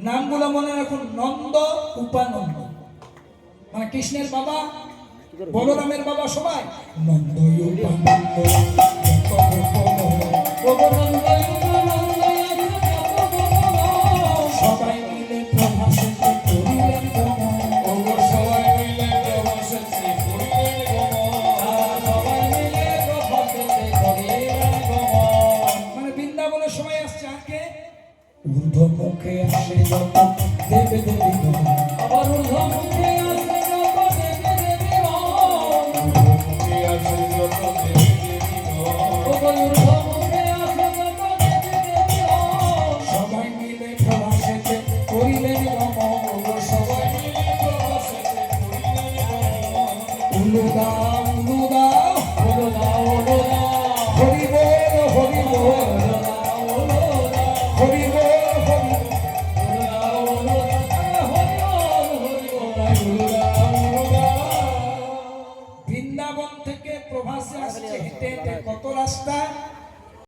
নামগুলো মনে রাখুন। নন্দ উপানন্দ মানে কৃষ্ণের বাবা, বলরামের বাবা, সবাই নন্দ উপানন্দ। সবাই মিলে প্রভাসে করিলেন গমন, সবাই মিলে প্রভাসে করিলেন গমন, সবাই মিলে প্রভাসে করিলেন গমন। মানে বৃন্দাবনের সময় আসছে আজকে ঊর্ধ্ব মুখে আসে যত দেবে দেবী গণ, আবার ঊর্ধ্ব মুখে আসে যত দেবে দেবী গণ, ঊর্ধ্ব মুখে আসে যত দেবে দেবী গণ, ঊর্ধ্ব মুখে আসে যত দেবে দেবী গণ। সবাই মিলে প্রভাসেতে করিলেন গমন, সবাই মিলে প্রভাসেতে করিলেন গমন। উলুদা উলুদা উলুদা উলুদা, হরি বল হরি বল, বৃন্দাবন থেকে প্রভাসে আসছে হেঁটে হেঁটে কত রাস্তা।